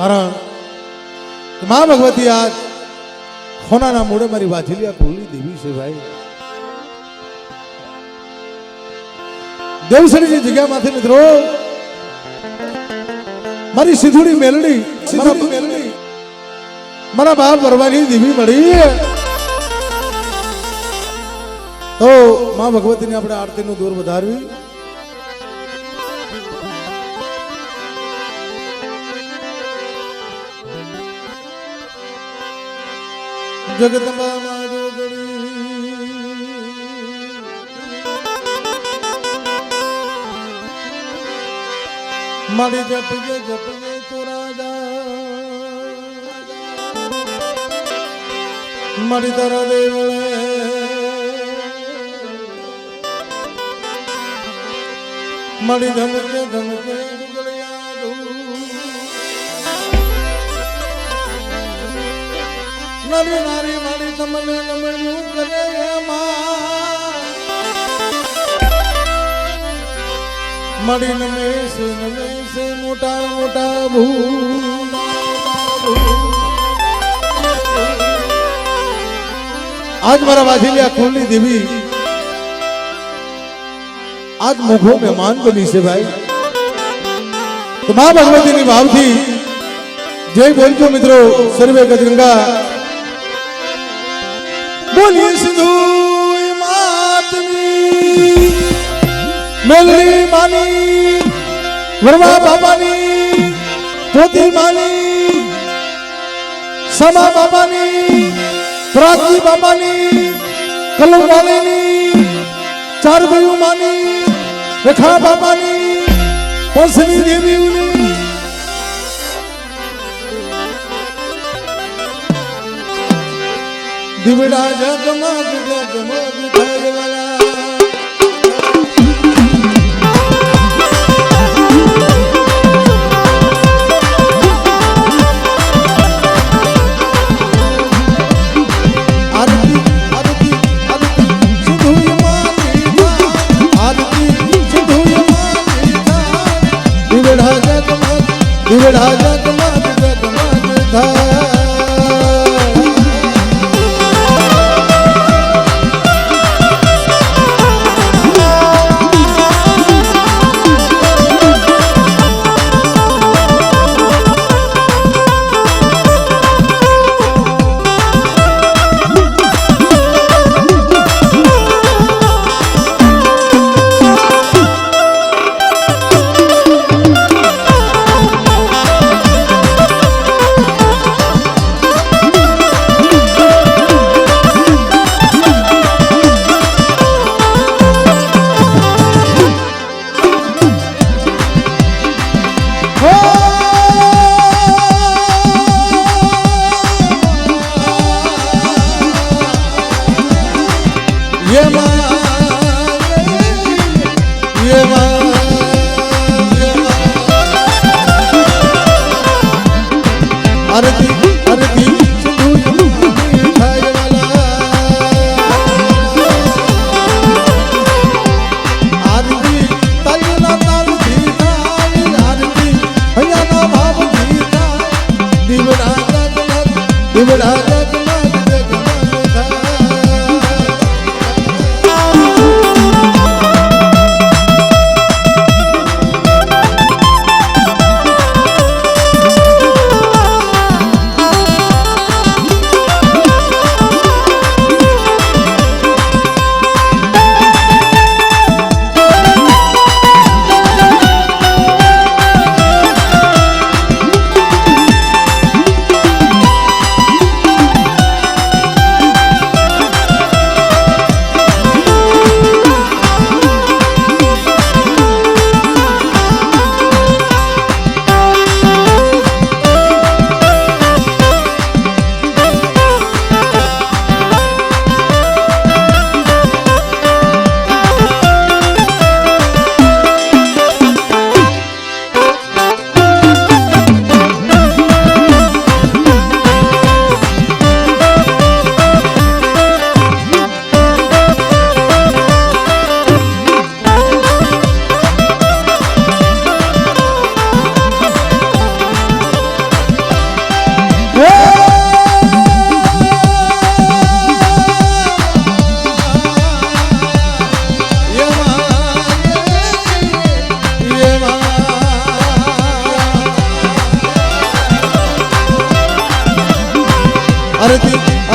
કારણ કે મા ભગવતી આજ ખોનાના મોડે મારી વાજલિયા કુલની દેવી છે ભાઈ. દેવસરીની જગ્યામાંથી મિત્રો મારી સિંધુડી મેલડી મારા બાપ વરવાની દેવી મળી. તો મા ભગવતીની આપણે આરતીનું દોર વધારવી. જગદંબા માં જોગણી મારી જપજે તો રાજા મારી તારા દેવળે મારી ધમકે નારી નારી મારી તમને નમણ્યું કરે મારી નમે છે મોટા મોટા ભૂ. આજ મારા વાજલિયા કુલની દેવી આજ મોઘો મહેમાન બની છે ભાઈ. તો મા ભગવતીની ભાવથી જય બોલજો મિત્રો સર્વે ગજગંગા બોલીએ સિંધુ માતની મેલડી માની વરવા બાપાની પોતી માની સમા બાપાની પ્રાગજી બાપાની કલમ વાલીની ચાર ભાઈઓ માની રેખા બાપાની પંસની દેવીઓની દીવડા જગમગ જગમગ થરવાલા દીવડા જગમગ જગમગ થાય.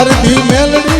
અરધી મેલડી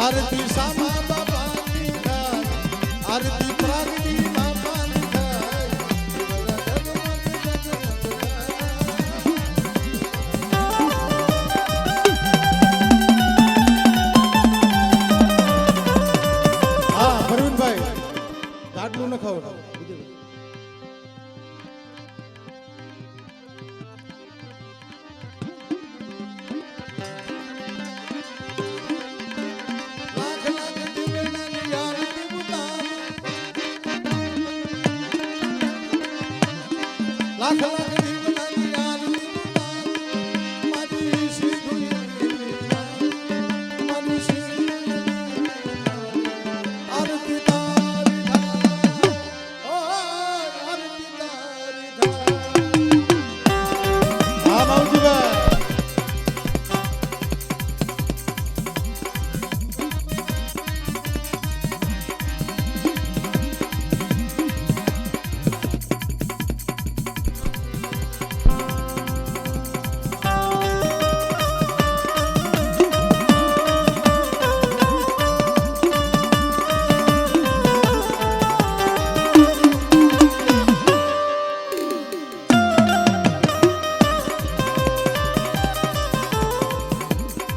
આરતી સામા બાપાની થાય આરતી પ્રાગટી બાપાની થાય હા પ્રવીણભાઈ ગાડલું ન ખાવ લાખ લાખ દીવડાની આરતી મારી સિંધુડી મારી સિંધુડી આરતી તારી થાય ઓ આરતી તારી થાય હા બાઉજીભાઈ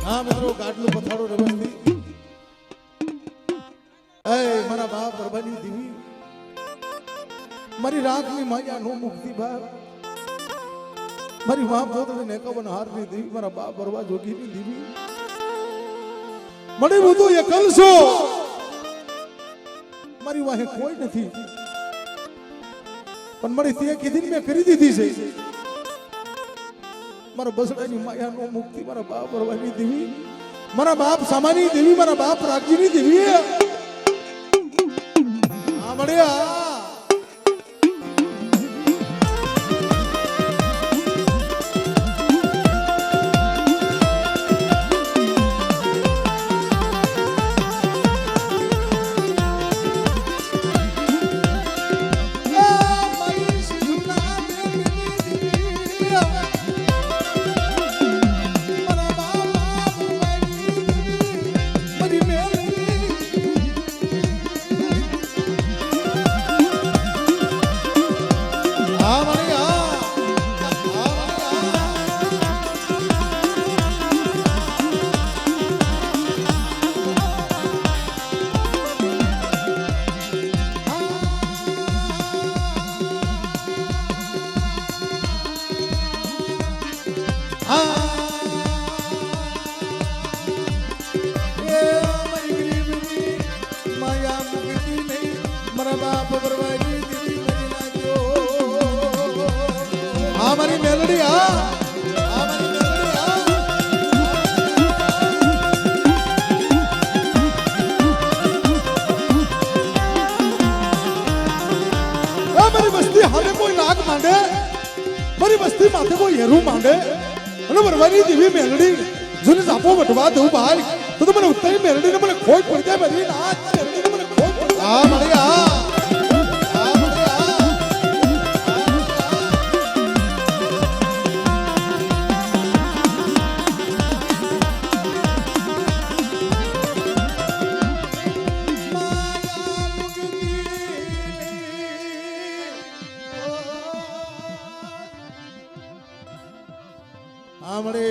હા મિત્રો ગાડલું પથાડો રવસ્તી એ મારા બાપ પરબાની દીવી મારી રાખની માયા નો મુક્તિ બાપ મારી બાપ પોતની નેકવન હારની દીવી મારા બાપ પરવા જોગીની દીવી મને હું તો એકલ છો મારી વાહે કોઈ નથી પણ મારી તે કીધી મેં કરી દીધી છે મારા બસડાની માયા નો મુક્તિ મારા બાપ પરવાની દેવી મારા બાપ સામાની દેવી મારા બાપ રાગજીની દેવી આ મળ્યા મારી મેલડી હા મારી મેલડી હા મારી વસ્તી હાલે કોઈ નાગ માંડે મારી વસ્તી માથે કોઈ હેરું માંડે અને વરવાની દેવી મેલડી જોને સાપો વટવા દઉં બહાર તો મને ઉત્તરી મેલડી ને મને ખોટ પડી જાય બધી નાચ મેલડી ને મને ખોટ હા મળી હા આમડે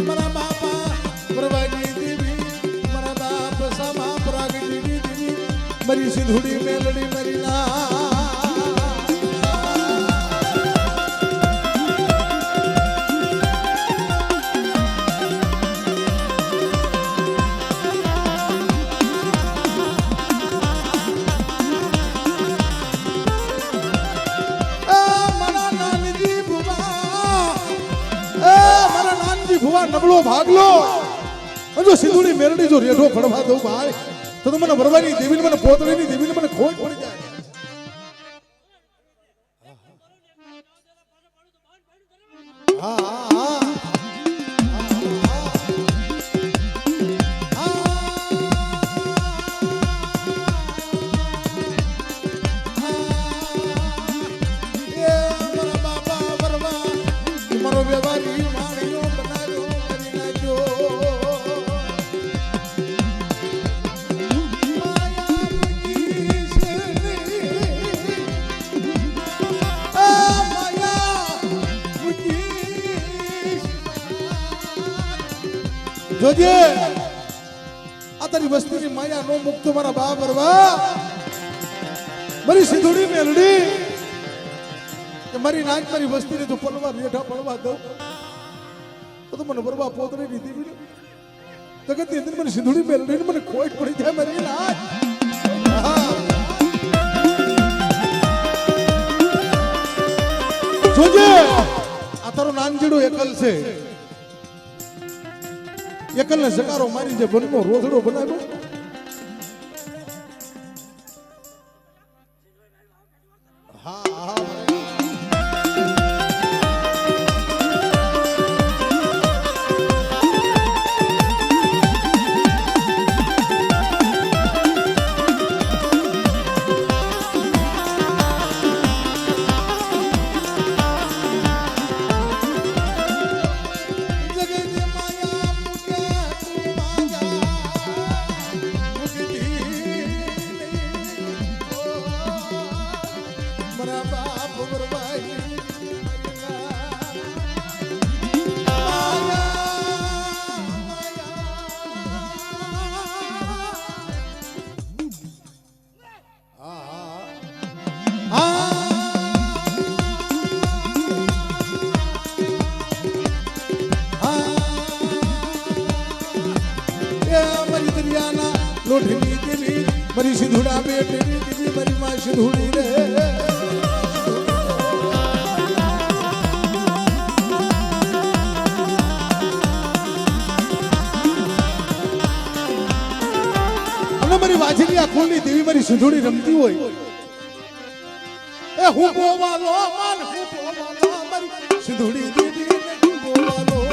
મારા બાપા પ્રભાની દેવી મારા બાપ સમા પ્રાગટી દેવી મારી સિંધુડી મેલડી મારી ના ભુવા નબળો ભાગલો જો સિંધુડી મેરડી જો રેઢો ફડવા દઉં ભાઈ તો મને વરવાની દેવીને મને પોતળીની દેવીને મને ખોટ પડી જાય હા હા જોજે આ તારી વસ્તીની માયા નો મુક્ત મારા બા બરવા મારી સિંધુડી મેલડી કે મારી નાક મારી વસ્તીને તો પલવા બેઠા પડવા દઉં તો મને બરવા પોતરી દીધી જગતની અંદર મને સિંધુડી મેલડી મને ખોટ પડી જાય મારી નાક જોજે આ તારો નાનજીડો એકલ છે એકલ ને સકારો મારી જે બનનો રોજડો બનાવ્યો લોઢની દેવી મારી સિંધુડા બેટની દેવી મારી માં સિંધુડી રે અને મારી વાજની આ કુળની દેવી મારી સિંધુડી રમતી હોય એ હું બોવાલો માન હું બોવાલો મારી સિંધુડી દેવી હું બોવાલો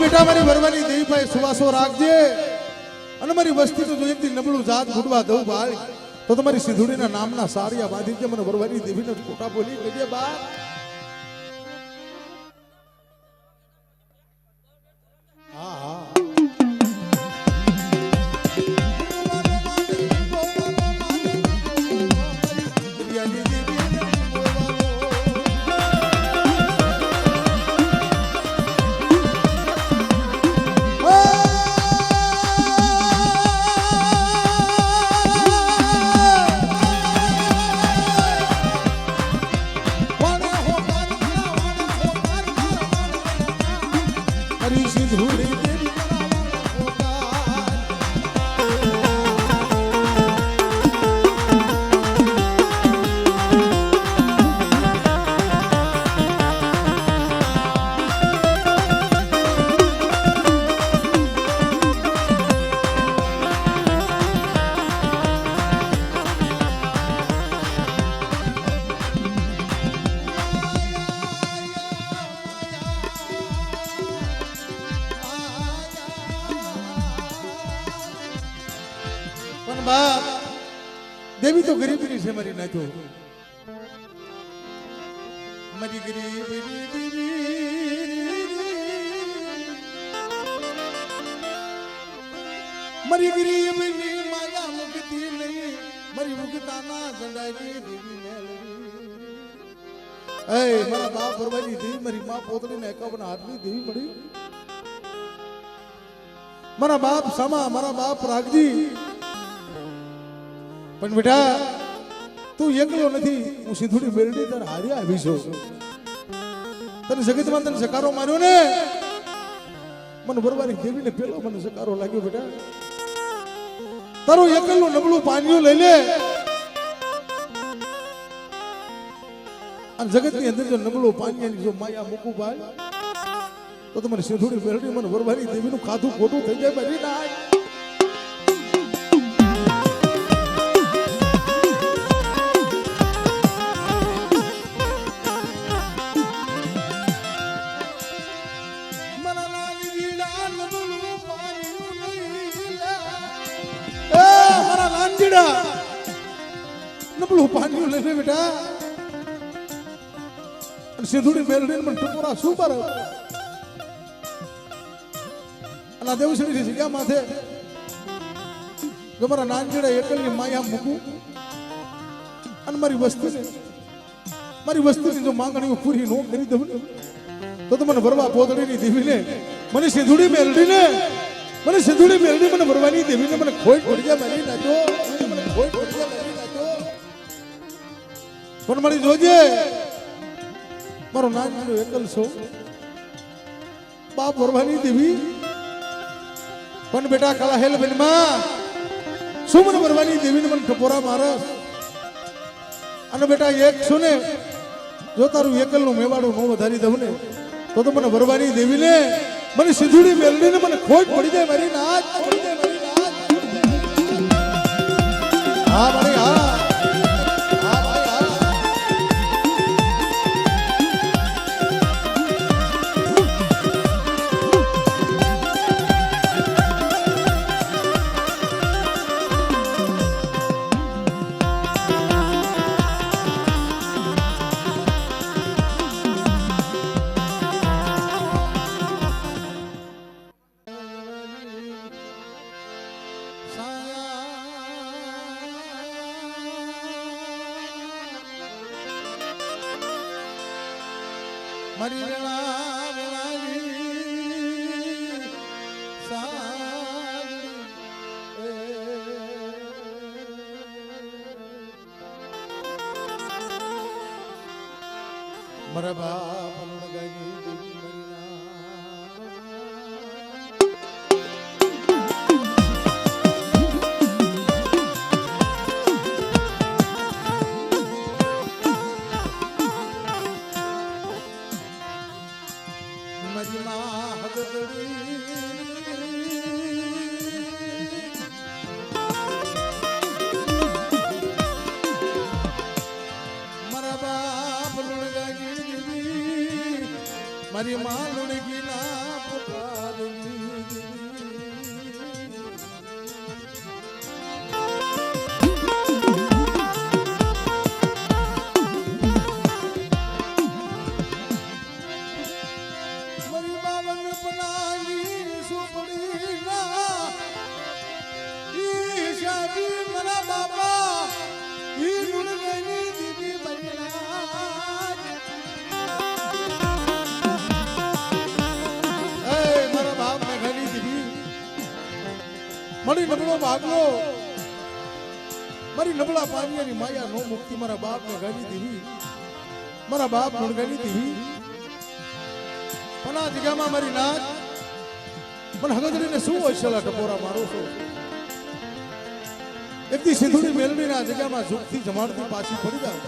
બેટા મારી ભરવાની દેવી ભાઈ સુવાસો રાખજે અને મારી વસ્તી જો એકથી નબળું જાત ફૂટવા દઉં ભાઈ તો તમારી સિંધુડીના નામના સારિયા બાંધી છે મને ભરવાની દેવીને ખોટા બોલી કહેજે બા હા હા બાપ દેવી તો ગરીબની છે મારી નાતો મારી ગરીબની દેવી મારી ગરીબની માયા મુક્તિ નહીં મારી મુક્તાના સંડાઈ દેવી મેલડી એ મારા બાપ ભરવાની દેવી મારી માં પોતરીને એકાવન હાથની દેવી મળી મારા બાપ સામા મારા બાપ રાખજી પણ બેટા તું એકલો નથી હું સિંધુડી મેલડી તાર હારે આવી છું તને જગતમાં તને સકારો માર્યો ને મને ભરવાની દેવીને પેલો મને સકારો લાગ્યો બેટા તારો એકલનું નબળું પાણીઓ લઈ લે અને જગતની અંદર જો નબળું પાણીની જો માયા મૂકું ભાઈ તો તમારી સિંધુડી મેલડી મને ભરવાની દેવીનું ખાધું ખોટું થઈ જાય મારી ના નબળું પાણી લઈને બેટા સિંધુડી મેલડીને મને ટપોરા શું પર અને આ દેવસરી જગ્યા માથે જો મારા નાનજીડા એકલની માયા મૂકું અને મારી વસ્તીની જો માંગણીઓ પૂરી ન કરી દઉં તો મને ભરવા પોતડીની દેવીને મને સિંધુડી મેલડીને મને ભરવાની દેવીને મને ખોટ પડી જાય મારી નાચો મને ખોટ પડી જાય મારી નાચો પણ મળી જોજે મારો નાનજીડો એકલ છો બાપ ભરવાની દેવી પણ બેટા કાલા હેલ બેનમાં શું મને ભરવાની દેવીને મને ટપોરા મારસ અને બેટા એક છો ને જો તારું એકલનું મેવાડું ન વધારી દઉં ને તો મને ભરવાની દેવીને મને સિંધુડી મેલડીને મને ખોટ પડી જાય મારી નાચ પડી જાય મારી નાચ હા મારી હા મારી વેળા વેળાની મારા બાપ મારી માં લુણગી ના પુકારવી મારી બાવન પનાની સુપડી ના ઈ શાદી મારા બાપા ઈ લુણગી દીદી બનના મારી નબળો ભાગલો મારી નબળા પાણીની માયા નો મુક્તિ મારા બાપ ને ગાડી દીધી મારા બાપ મુળગાડી દીધી પણ આ જગ્યામાં મારી નાચ મને હગદરીને શું હોય છેલા ટપોરા મારો છો એકથી સિંધુડી મેલડી ના જગ્યામાં ઝુકથી જમાડતી પાછી પડી જાવ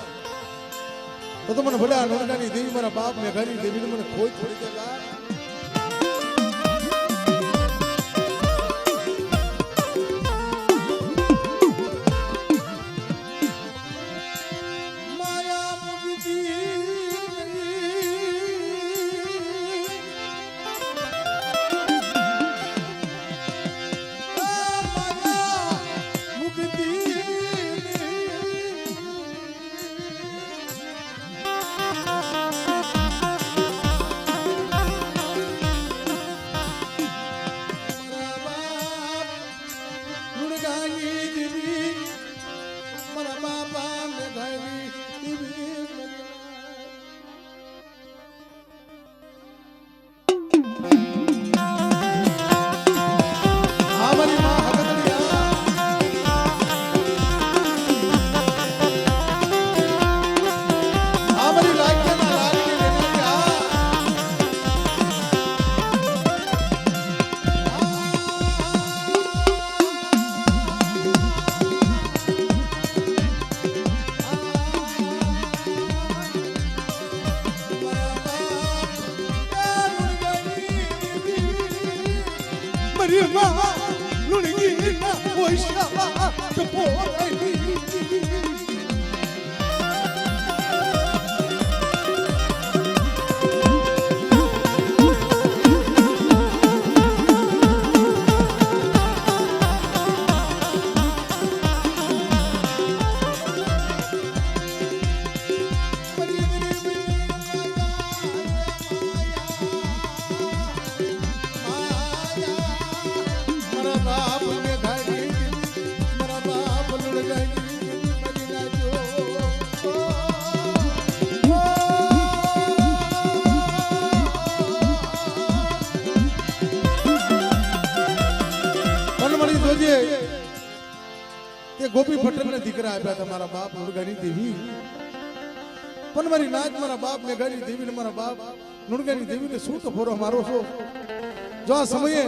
તો મને ભલે આ નોરગાની દેવી મારા બાપ ને ગાડી દેવીને મને ખોટ પડી જાય કે ગોપી પટેલને દીકરા આપ્યા હતા મારા બાપ નુણગાની દેવી, પણ મારી નાચ મારા બાપ મેઘાની દેવીને મારા બાપ નુણગાની દેવીને શું ટપોરો મારો છો? જો આ સમયે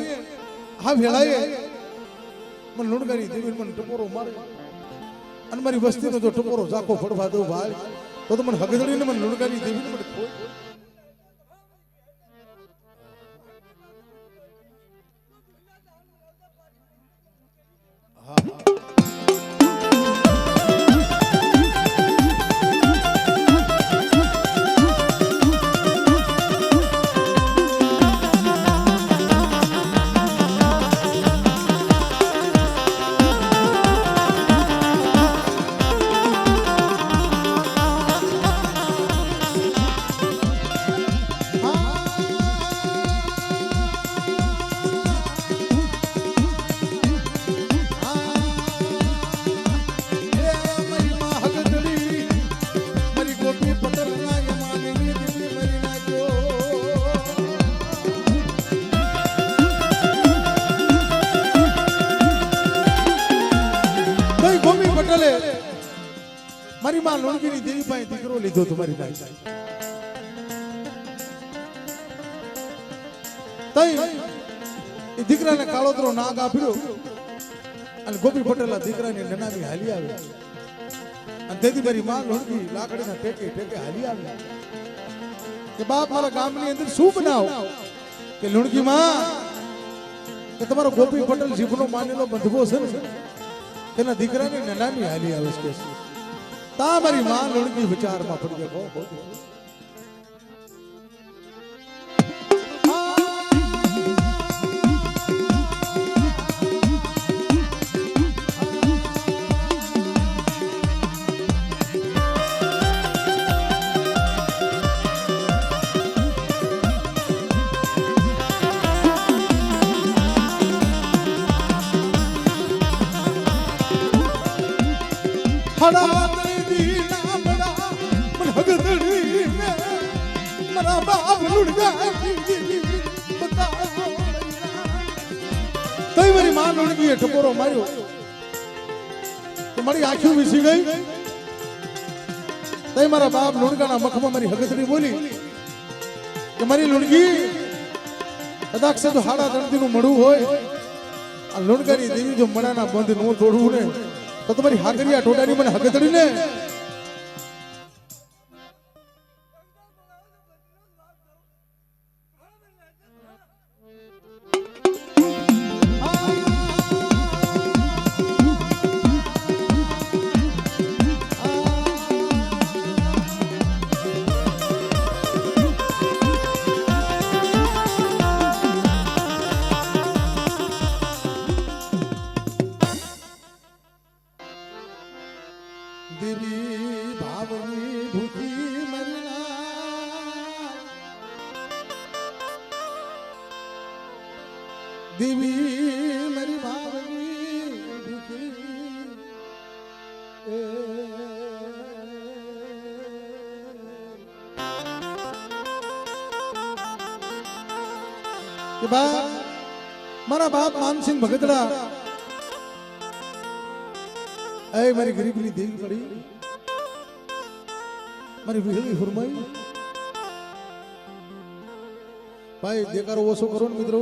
આ વેળાએ મને નુણગાની દેવીને મને ટપોરો મારે અને મારી વસ્તીનો જો ટપોરો ઝાકો ફડવા દઉં ભાઈ તો મને હગદડીને મને નુણગાની દેવીને મને ખોઈ. મારી માં લુણગીની દેવી પાસે દીકરો લીધો તમારી પાસે તઈ એ દીકરાને કાળોતરો નાગ આપ્યો અને ગોપી પટેલ દીકરાની નનામી હાલી આવે અને તેથી મારી માં લુણગી લાકડીના ટેકે ટેકે હાલી આવે કે બાપ મારા ગામની અંદર શું બનાવ કે લુણગી માં કે તમારો ગોપી પટેલ જીભનો માનેલો બંધવો છે ને તેના દીકરાની નનામી હાલી આવે છે તા મારી માં લુણગી વિચારમાં પડી ગયો. મારી માં લુણગીએ ટપોરો માર્યો તો મારી આંખો વીસી ગઈ. તઈ મારા બાપ લુણગાના મખમાં મારી હગતડી બોલી કે મારી લુણગી કદાચ તો હાડા તણતીનું મળવું હોય આ લુણગાની દેવી જો મણાના બંધ નો તોડવું ને તો તમારી હાકરિયા ટોડાની મને હગતડી ને દેવી ભાવની ભૂખી મરના દેવી મારી ભાવની ભૂખી કે બાપ મારા બાપ માનસિંહ ભગતડા એ મારી ગરીબની દેવી પડી મારી વિહળી ફરમાઈ ભાઈ દેકારો ઓછો કરો ને મિત્રો.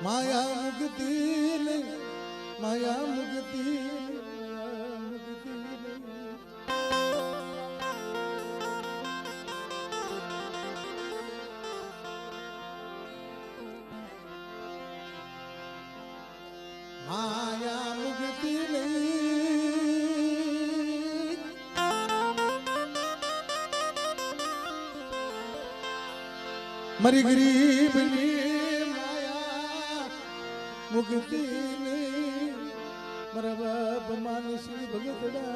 માયા મુક્તિ માયા મુક્તિ માયા મુક્તિ મારી ગરીબની માયા મુક્તિ મારા બાપ માનસી ભગતડા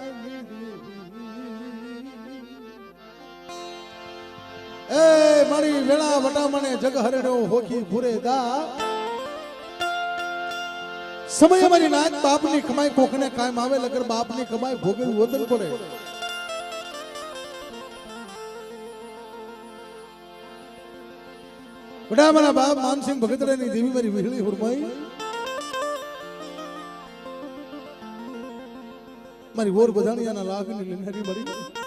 એ મારી વેળા વટામણે જગ હરણો હોકી ભૂરે દા સમય અમારી નાચ બાપની કમાઈ કોકને કાયમ આવે લગર બાપની કમાઈ ભોગવી વતન પડે બડા મારા બાપ માનસિંહ ભગતરાની દેવી મારી વીરળી હુરમાઈ મારી ઓર બધાણિયાના લાગની લેનારી મરી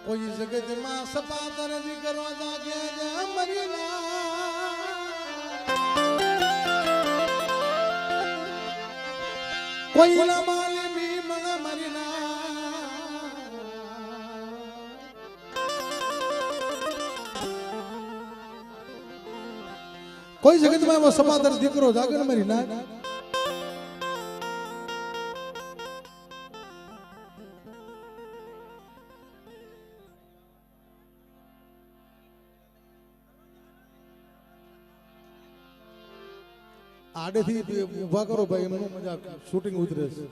કોઈ જગતમાં સપાતર દીકરો જાગે મરીના કોઈ ના માલે બી મન મરીના કોઈ જગતમાં એવો સપાતર દીકરો જાગે મરીના આડેથી ઉભા કરો ભાઈ એમનો મજાક શૂટિંગ ઉતરે છે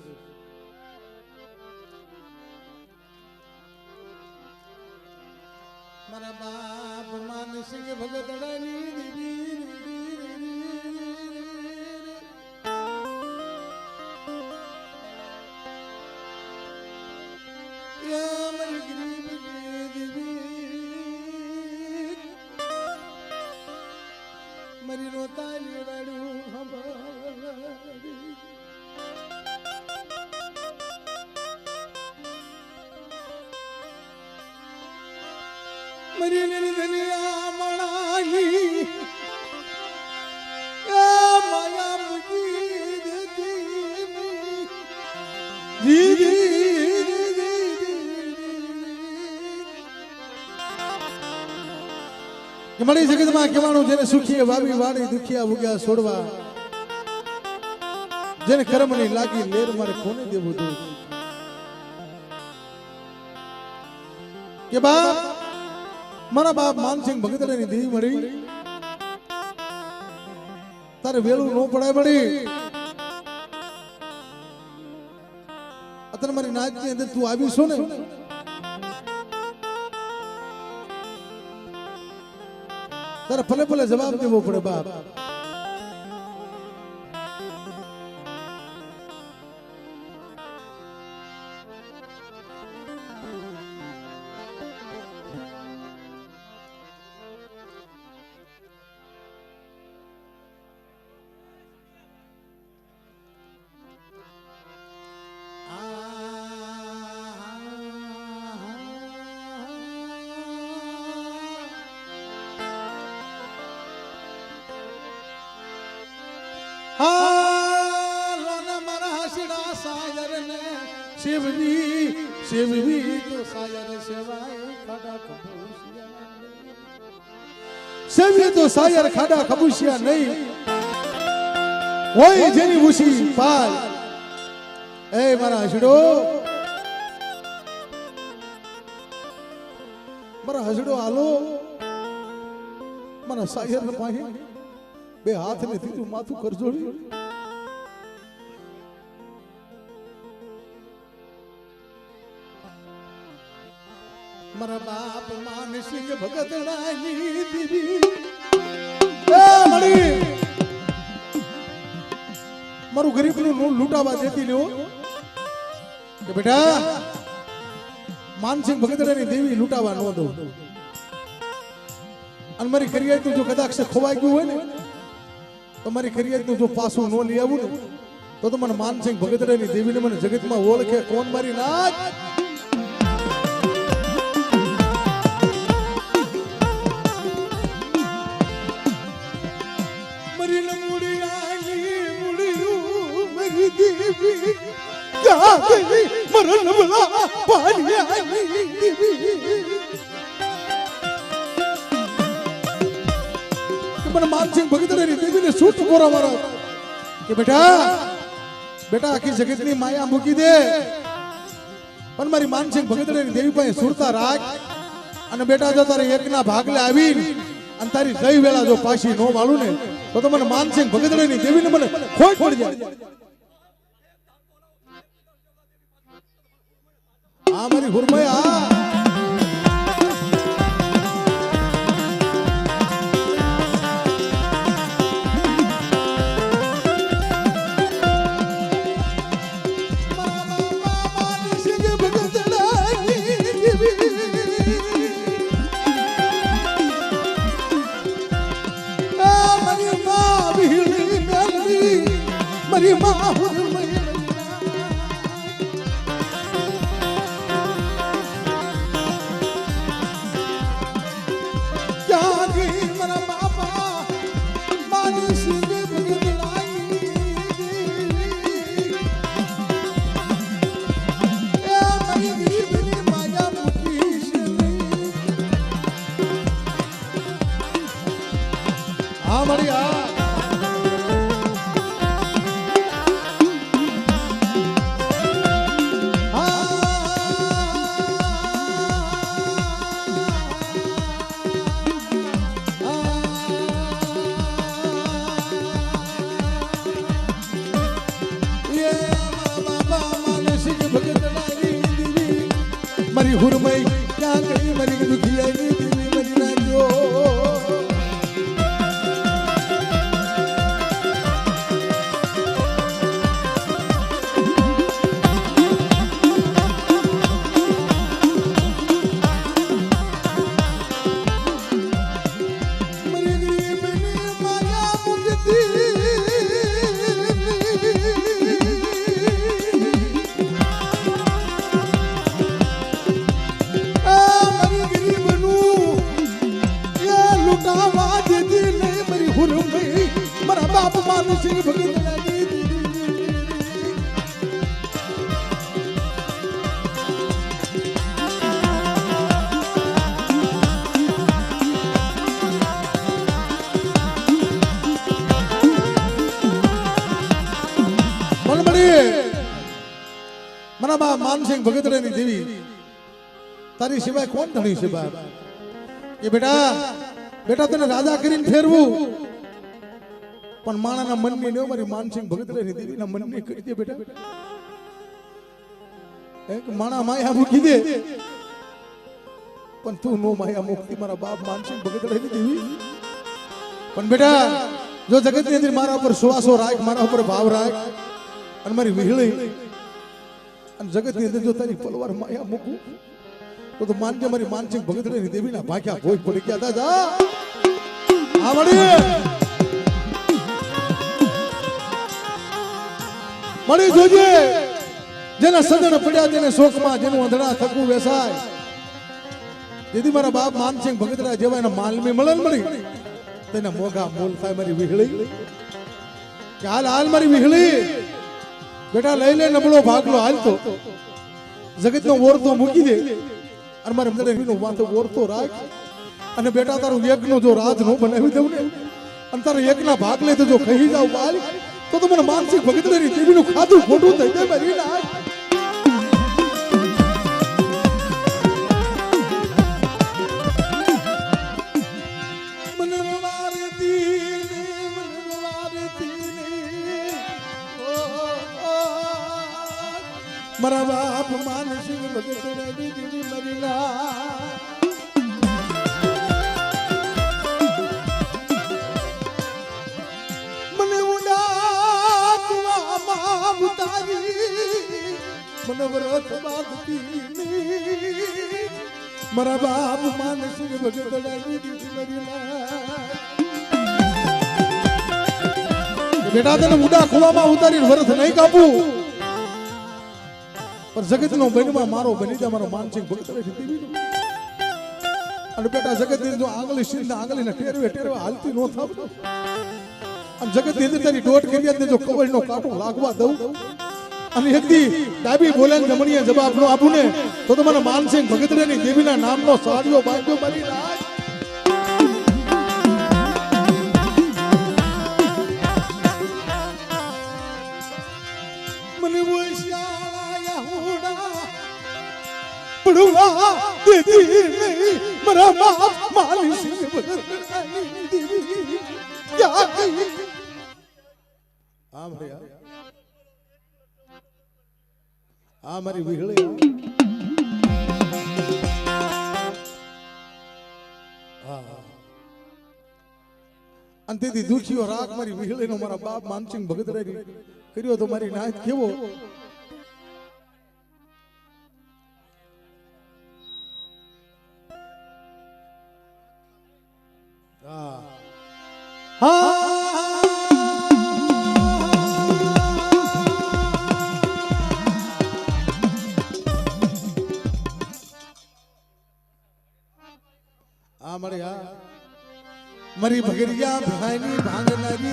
મારા બાપ માનસિંહ ભગતડાની દેવી મરી નો તાલી વાડું મરી નિર્ધનિયા મણાની માયા મુજી મળી જગતમાં કહેવાનું જેને સુખીએ વાવી વાળી દુખિયા ઉગ્યા છોડવા જેને કર્મની લાગી લેર મારે કોને દેવું દઉં કે બાપ મારા બાપ માનસિંહ ભગતરાની દેવી મળી તારે વેલું ન પડાય મળી અત્યારે મારી નાચની અંદર તું આવી છો ને તારે ભલે ભલે જવાબ દેવો પડે બાપ શિવવી તો સાયર સેવાય ખાડા ખબુશિયા સેવી તો સાયર ખાડા ખબુશિયા નહીં હોય જેની ઉસી પાલ એ મારા હસડો મારા હસડો હાલો મારા સાયર ને પાસે બે હાથ ને તીધું માથું કરજોડી મારા બાપ માનસિંહ ભગતડાની દેવી એ મળી મારું ગરીબનું લૂંટાવા દેતી લ્યો કે બેટા માનસિંહ ભગતડાની દેવી લૂંટાવા ન દો અને મારી કરિયાતનું જો કદાચ ખોવાઈ ગયું હોય ને તો મારી કરિયાતનું જો પાછું ન લઈ આવું ને તો મને માનસિંહ ભગતડાની દેવીને મને જગતમાં ઓળખે કોણ મારી નાચ મરણ બલા પાણી મને માનસિંહ ભગતરાની દેવીને શું ટકોરા મારો કે બેટા બેટા આખી જગતની માયા મૂકી દે પણ મારી માનસિંહ ભગતરાની દેવી પાસે સુરતા રાખ અને બેટા જો તારે એકના ભાગલે આવી અને તારી જય વેળા જો પાછી નો વાળું ને તો મને માનસિંહ ભગતડાની દેવીને મને ખોટ પડી જાય. આ મારી હુરમય મારી માં હુરમય ક્યાં ગઈ મારા બાપા મારી સિંહ ભગતડાની એ મારી ગરીબની માયા મૂકી છે હા મારી મારી હુરમય ક્યાં ગઈ મારી દુખિયાની દેવી મારી નાજો મારી ગરીબની માયા મૂકતી મારા બાપ માનસિંહ ભગતડાની મારા બાપ માનસિંહ ભગતડાની દેવી તારી સિવાય કોણ ધણી છે બાપ કે બેટા તને રાજા કરીને ફેરવું પણ માણાના મનની ને મારી માનસિંહ ભગતડાની દેવીના મનની કરી દે બેટા એક માણા માયા મૂકી દે પણ તું નો માયા મુક્તિ મારા બાપ માનસિંહ ભગતડાની દેવી પણ બેટા જો જગતની અંદર મારા ઉપર શ્વાસો રાખ મારા ઉપર ભાવ રાખ અને મારી વિહળી અને જગતની અંદર જો તારી પલવાર માયા મૂકું તો માનજે મારી માનસિંહ ભગતડાની દેવીના ભાગ્યા ભોજ પડી ગયા દાદા આ મળી જોજે જેના સદન પડ્યા તેને શોકમાં જેનું અંધડા થકું વેસાય દીદી મારા બાપ માનસિંહ ભગતડા જેવા એના માલમી મળે મળી તેને મોઘા મોલ થાય મારી વિહળી કે હાલ મારી વિહળી બેટા લઈ લે નબળો ભાગલો હાલતો જગતનો ઓરતો મૂકી દે અને મારે મદરનો વાતો ઓરતો રાખ અને બેટા તારું યજ્ઞ જો રાજ નો બનાવી દઉં ને અને તારો યજ્ઞ ભાગ લે તો જો કહી જાવ બાલ તો મને માનસિંહ ભગતડાની દેવીનું ખાધું ખોટું થઈ જાય મારી ના મારા બાપ માનસિંહ ભગતડાની દેવી મારી ના મને વ્રત બાંધતી મારા બાપ માનસિંહ ભગતડાની દેવી મારી બેટા તને ઉડા ખુવામાં ઉતારીને વ્રત નહીં કાપું પણ જગતનો બનમાં મારો બની જાય મારો માનસિંહ ભગતડાની દેવી અને બેટા જગતની જો આંગળી સિંધ આંગળીને ટેરવે હાલતી નો થાવ અને જગતની અંદર તારી દોટ કરી જો કવળનો કાંટો લાગવા દઉં અને એકદી ડાબી બોલાને જમણીએ જવાબ નો આપું ને તો મને માનસિંહ ભગતડાની દેવીના નામનો સાડીઓ બાંધ્યો મારી રાજ મને પડવા દેતી નહીં મારા બાપ મારી સિંહ ક્યાં ગઈ આમ રે આ મારી વિહળે અંતેથી દુખીઓ રાગ મારી વિહળેનો મારા બાપ માનસિંહ ભગત રે કર્યો તો મારી નાત કેવો मरी भगरिया भानी भांगनारी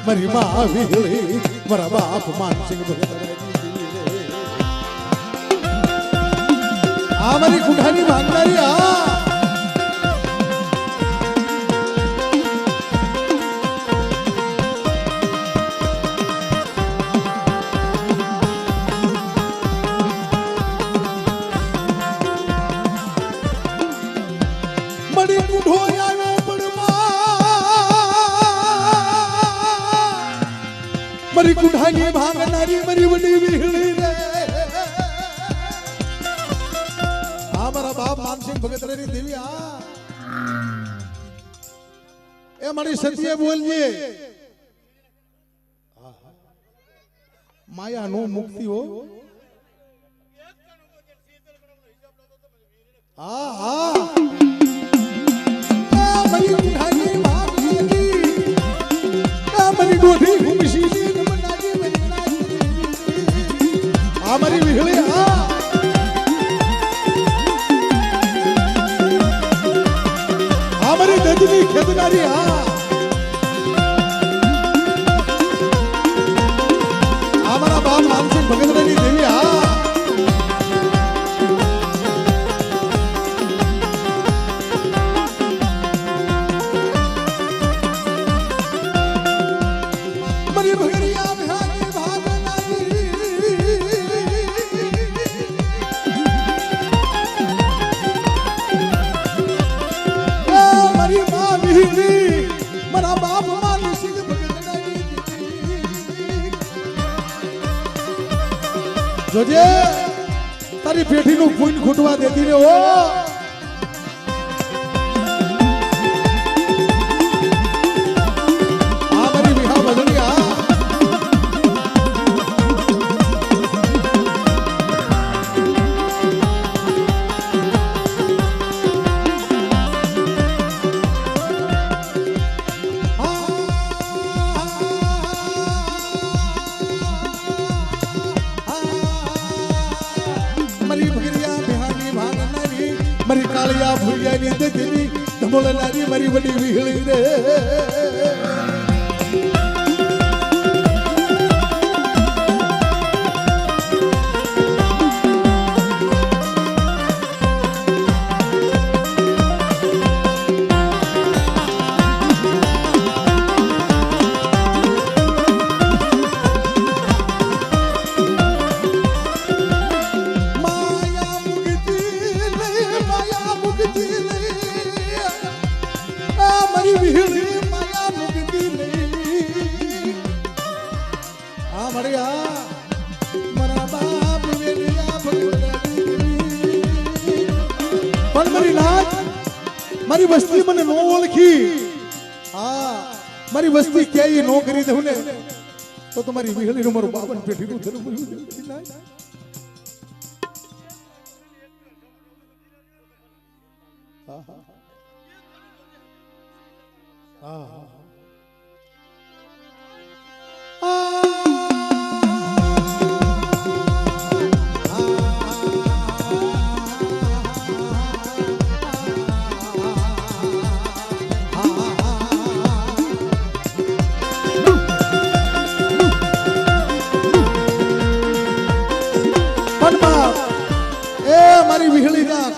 मरी माँ विहड़ी मरा बाप मानसिंह आ मरी कुठानी भांगनारी आ मरी कुठानी भांगनारी मरी बड़ी विहड़ी रे हमारा बाप मानसिंह भगत रे देवी आ ए मरी सत्य बोलिए माया नो मुक्ति हो मरी कुठानी भांगनारी मरी डोठी घुमसी हमारी विहड़े हमारी दजनी खेतनारी हमारा बाप मानसिंह भगत रे देवी मरी भगरिया मरा बाप मानी सिंह जोजे तारी पेठी नु फून खुटवा देती रे ओ हमारी बिहा बदलिया मरी कालिया भुरिया नी देती धमोलनारी मरी बड़ी विहड़ी रे मारी वस्ती मने नो ओळखी मारी वस्ती क्या ये नो करी दे ने तो तुम्हारी विहड़ी नो मारो बाबन पेठी नु धन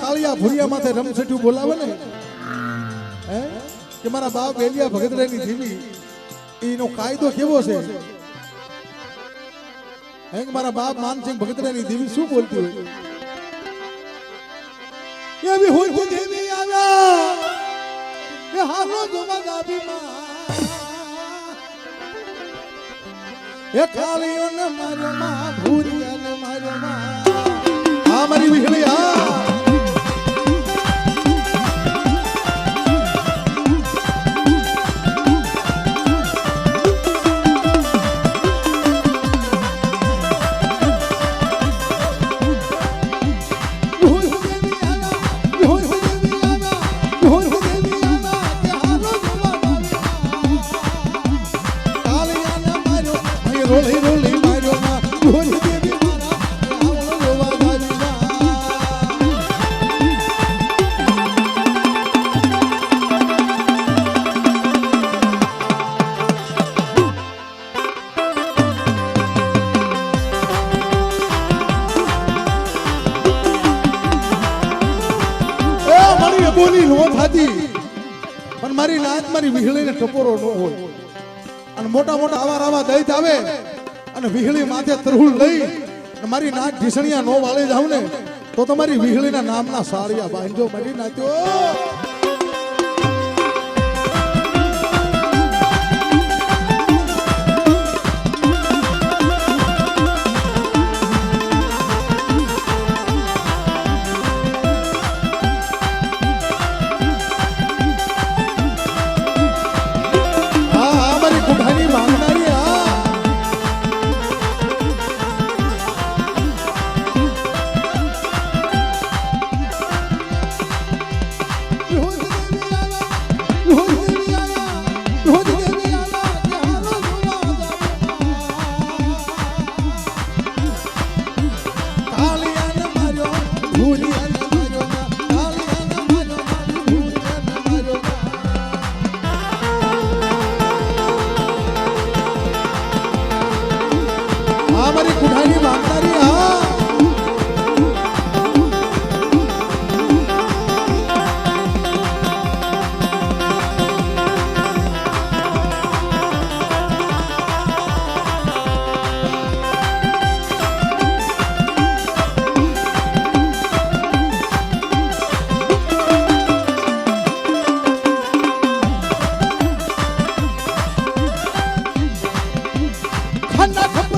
कालिया भुरिया माथे रमसटू बोलावे ने કે મારા બાપ વેલિયા ભગતરાની જીવી એનો કાયદો કેવો છે એક મારા બાપ માનસિંહ ભગતરાની દેવી શું બોલતી હોય એવી હોય છે દેવી આવ્યા એ હાલો જોવા દાબી માં એ કાળીઓ ને મારો માં ભૂરિયા ને મારો માં આ મારી વિહળી આ રોલી રોલી માર્યો માં ભોરી દેવી મારા આવળો જોવા ગાવી એ મારી બોલી નો થાતી પણ મારી નાચ મારી વિહળીને ટપોરો ન હોય અને મોટા મોટા આવા દૈત આવે અને વિહળી માથે તરહુલ લઈ મારી નાક ઢીસણિયા નો વાળે જાવ ને તો તમારી વિહળીના નામના સાળિયા બાંધજો મારી નાચ્યો મારી કુઠાની વાંતારી હા ખન્ના